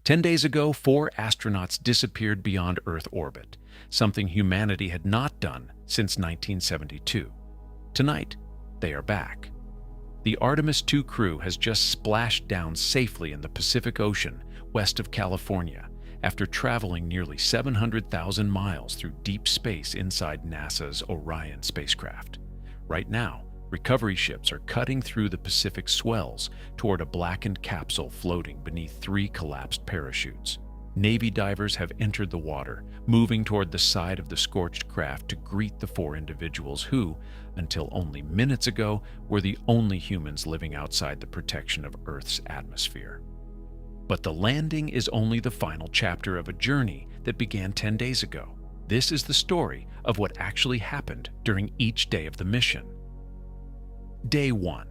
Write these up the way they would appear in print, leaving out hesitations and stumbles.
10 days ago, 4 astronauts disappeared beyond Earth orbit, something humanity had not done since 1972. Tonight, they are back. The Artemis II crew has just splashed down safely in the Pacific Ocean west of California after traveling nearly 700,000 miles through deep space inside NASA's Orion spacecraft. Right now, recovery ships are cutting through the Pacific swells toward a blackened capsule floating beneath 3 collapsed parachutes. Navy divers have entered the water, moving toward the side of the scorched craft to greet the 4 individuals who, until only minutes ago, were the only humans living outside the protection of Earth's atmosphere. But the landing is only the final chapter of a journey that began 10 days ago. This is the story of what actually happened during each day of the mission. Day 1.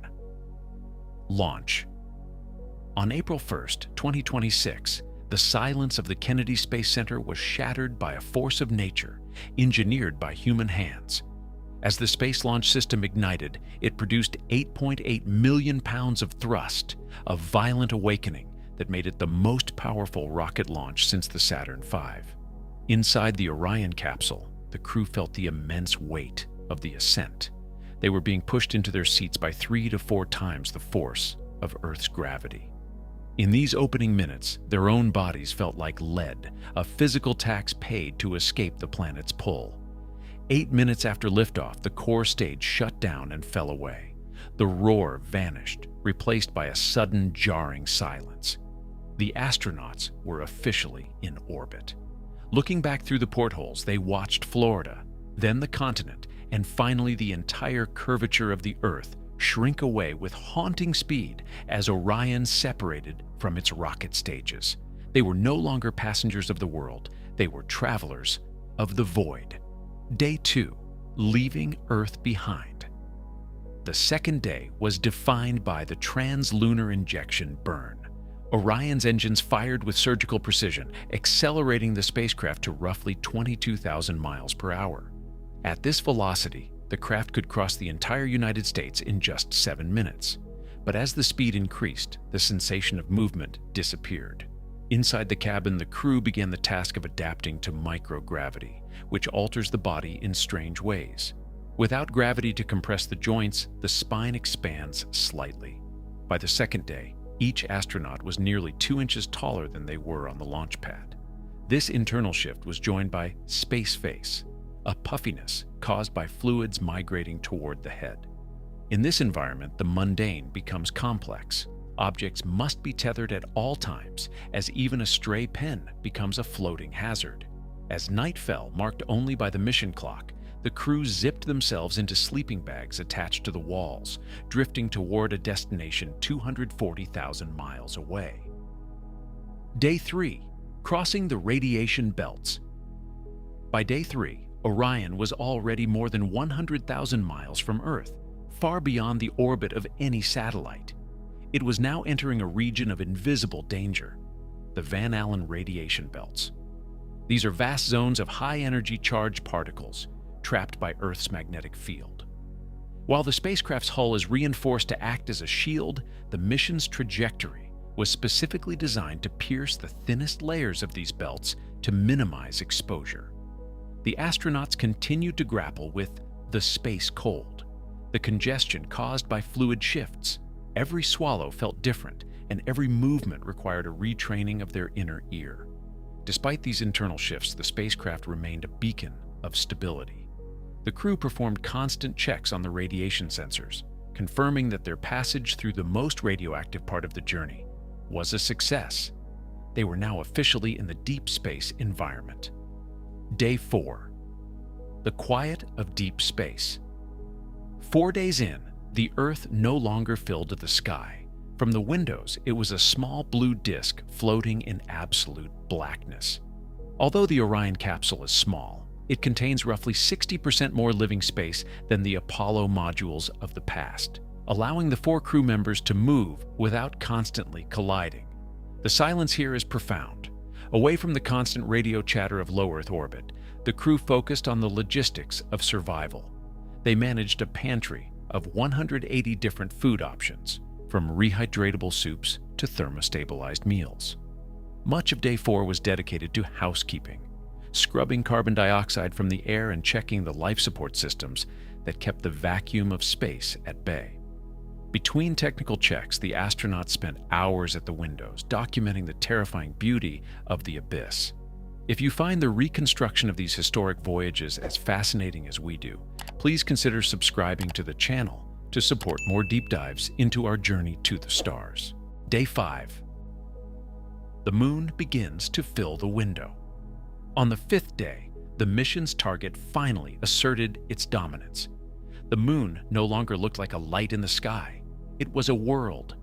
Launch. On April 1st, 2026, the silence of the Kennedy Space Center was shattered by a force of nature, engineered by human hands. As the Space Launch System ignited, it produced 8.8 million pounds of thrust, a violent awakening that made it the most powerful rocket launch since the Saturn V. Inside the Orion capsule, the crew felt the immense weight of the ascent. They were being pushed into their seats by 3 to 4 times the force of Earth's gravity. In these opening minutes, their own bodies felt like lead, a physical tax paid to escape the planet's pull. 8 minutes after liftoff, the core stage shut down and fell away. The roar vanished, replaced by a sudden, jarring silence. The astronauts were officially in orbit. Looking back through the portholes, they watched Florida, then the continent, and finally the entire curvature of the Earth shrink away with haunting speed as Orion separated from its rocket stages. They were no longer passengers of the world, they were travelers of the void. Day 2. Leaving Earth behind. The second day was defined by the trans-lunar injection burn. Orion's engines fired with surgical precision, accelerating the spacecraft to roughly 22,000 miles per hour. At this velocity, the craft could cross the entire United States in just 7 minutes. But as the speed increased, the sensation of movement disappeared. Inside the cabin, the crew began the task of adapting to microgravity, which alters the body in strange ways. Without gravity to compress the joints, the spine expands slightly. By the second day, each astronaut was nearly 2 inches taller than they were on the launch pad. This internal shift was joined by space face, a puffiness caused by fluids migrating toward the head. In this environment, the mundane becomes complex. Objects must be tethered at all times, as even a stray pen becomes a floating hazard. As night fell, marked only by the mission clock, the crew zipped themselves into sleeping bags attached to the walls, drifting toward a destination 240,000 miles away. Day 3. Crossing the radiation belts. By day 3, Orion was already more than 100,000 miles from Earth, far beyond the orbit of any satellite. It was now entering a region of invisible danger, the Van Allen radiation belts. These are vast zones of high-energy charged particles trapped by Earth's magnetic field. While the spacecraft's hull is reinforced to act as a shield, the mission's trajectory was specifically designed to pierce the thinnest layers of these belts to minimize exposure. The astronauts continued to grapple with the space cold, the congestion caused by fluid shifts. Every swallow felt different, and every movement required a retraining of their inner ear. Despite these internal shifts, the spacecraft remained a beacon of stability. The crew performed constant checks on the radiation sensors, confirming that their passage through the most radioactive part of the journey was a success. They were now officially in the deep space environment. Day 4. The quiet of deep space. 4 days in, the Earth no longer filled the sky. From the windows, it was a small blue disk floating in absolute blackness. Although the Orion capsule is small, it contains roughly 60% more living space than the Apollo modules of the past, allowing the 4 crew members to move without constantly colliding. The silence here is profound. Away from the constant radio chatter of low Earth orbit, the crew focused on the logistics of survival. They managed a pantry of 180 different food options, from rehydratable soups to thermostabilized meals. Much of Day 4 was dedicated to housekeeping, scrubbing carbon dioxide from the air and checking the life support systems that kept the vacuum of space at bay. Between technical checks, the astronauts spent hours at the windows, documenting the terrifying beauty of the abyss. If you find the reconstruction of these historic voyages as fascinating as we do, please consider subscribing to the channel to support more deep dives into our journey to the stars. Day 5. The moon begins to fill the window. On the 5th day, the mission's target finally asserted its dominance. The moon no longer looked like a light in the sky. It was a world.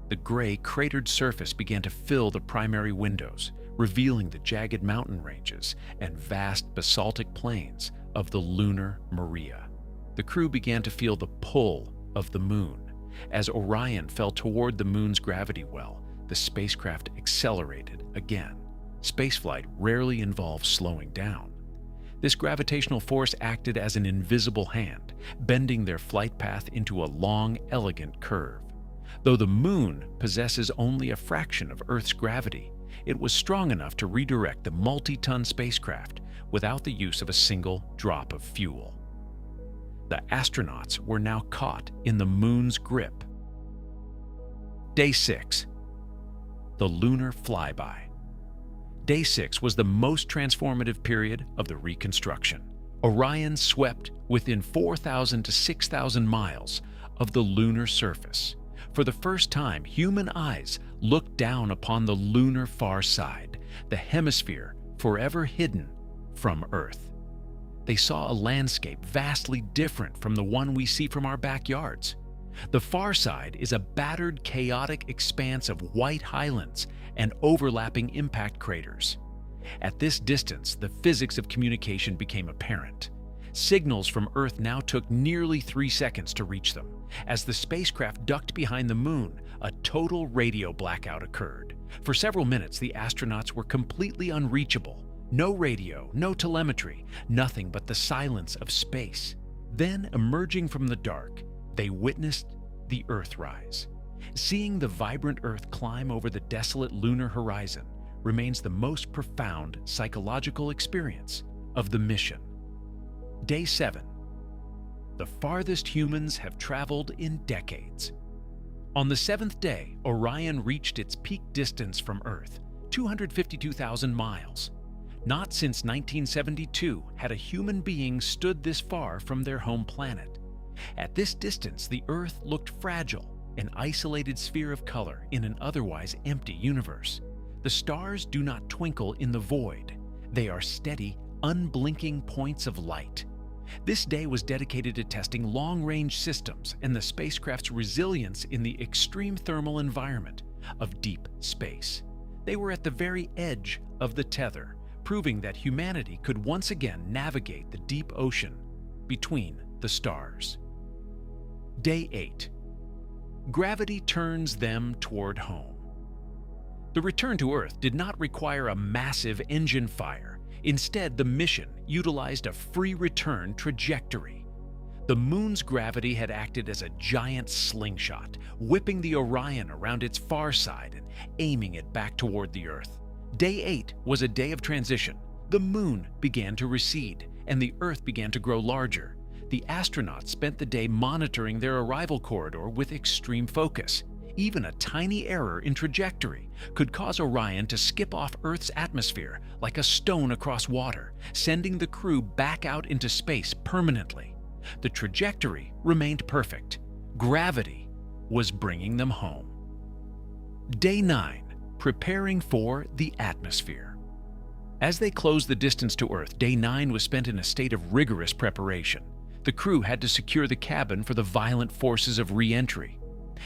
The gray, cratered surface began to fill the primary windows, revealing the jagged mountain ranges and vast basaltic plains of the lunar Maria. The crew began to feel the pull of the moon. As Orion fell toward the moon's gravity well, the spacecraft accelerated again. Spaceflight rarely involves slowing down. This gravitational force acted as an invisible hand, bending their flight path into a long, elegant curve. Though the moon possesses only a fraction of Earth's gravity, it was strong enough to redirect the multi-ton spacecraft without the use of a single drop of fuel. The astronauts were now caught in the moon's grip. Day 6. The lunar flyby. Day 6 was the most transformative period of the reconstruction. Orion swept within 4,000 to 6,000 miles of the lunar surface. For the first time, human eyes looked down upon the lunar far side, the hemisphere forever hidden from Earth. They saw a landscape vastly different from the one we see from our backyards. The far side is a battered, chaotic expanse of white highlands and overlapping impact craters. At this distance, the physics of communication became apparent. Signals from Earth now took nearly 3 seconds to reach them. As the spacecraft ducked behind the moon, a total radio blackout occurred. For several minutes, the astronauts were completely unreachable. No radio, no telemetry, nothing but the silence of space. Then, emerging from the dark, they witnessed the Earthrise. Seeing the vibrant Earth climb over the desolate lunar horizon remains the most profound psychological experience of the mission. Day 7. The farthest humans have traveled in decades. On the 7th day, Orion reached its peak distance from Earth, 252,000 miles. Not since 1972 had a human being stood this far from their home planet. At this distance, the Earth looked fragile, an isolated sphere of color in an otherwise empty universe. The stars do not twinkle in the void. They are steady, unblinking points of light. This day was dedicated to testing long-range systems and the spacecraft's resilience in the extreme thermal environment of deep space. They were at the very edge of the tether, proving that humanity could once again navigate the deep ocean between the stars. Day 8. Gravity turns them toward home. The return to Earth did not require a massive engine fire. Instead, the mission utilized a free return trajectory. The moon's gravity had acted as a giant slingshot, whipping the Orion around its far side and aiming it back toward the Earth. Day 8 was a day of transition. The moon began to recede, and the Earth began to grow larger. The astronauts spent the day monitoring their arrival corridor with extreme focus. Even a tiny error in trajectory could cause Orion to skip off Earth's atmosphere like a stone across water, sending the crew back out into space permanently. The trajectory remained perfect. Gravity was bringing them home. Day 9. Preparing for the atmosphere. As they closed the distance to Earth, Day 9 was spent in a state of rigorous preparation. The crew had to secure the cabin for the violent forces of re-entry.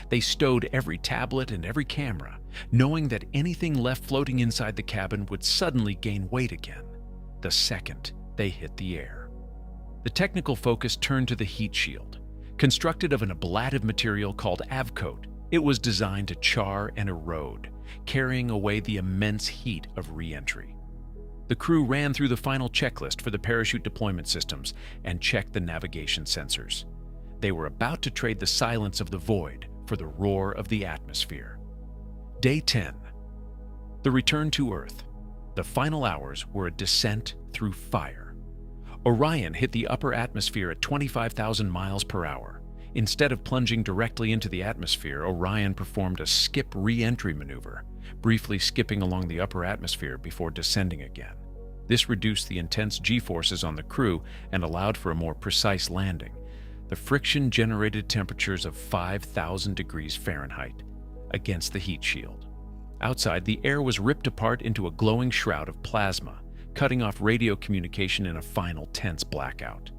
They stowed every tablet and every camera, knowing that anything left floating inside the cabin would suddenly gain weight again the second they hit the air. The technical focus turned to the heat shield. Constructed of an ablative material called avcoat, it was designed to char and erode, carrying away the immense heat of re-entry. The crew ran through the final checklist for the parachute deployment systems and checked the navigation sensors. They were about to trade the silence of the void for the roar of the atmosphere. Day 10. The return to Earth. The final hours were a descent through fire. Orion hit the upper atmosphere at 25,000 miles per hour. Instead of plunging directly into the atmosphere, Orion performed a skip re-entry maneuver, briefly skipping along the upper atmosphere before descending again. This reduced the intense G-forces on the crew and allowed for a more precise landing. The friction generated temperatures of 5,000 degrees Fahrenheit against the heat shield. Outside, the air was ripped apart into a glowing shroud of plasma, cutting off radio communication in a final tense blackout.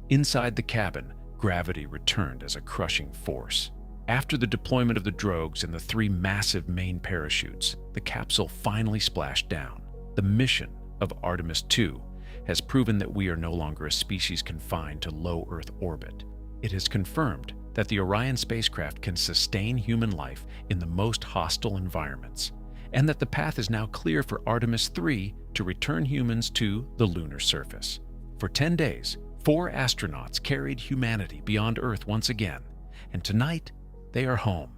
Inside the cabin, gravity returned as a crushing force. After the deployment of the drogues and the 3 massive main parachutes, the capsule finally splashed down. The mission of Artemis II has proven that we are no longer a species confined to low Earth orbit. It has confirmed that the Orion spacecraft can sustain human life in the most hostile environments, and that the path is now clear for Artemis III to return humans to the lunar surface. For 10 days, 4 astronauts carried humanity beyond Earth once again, and tonight they are home.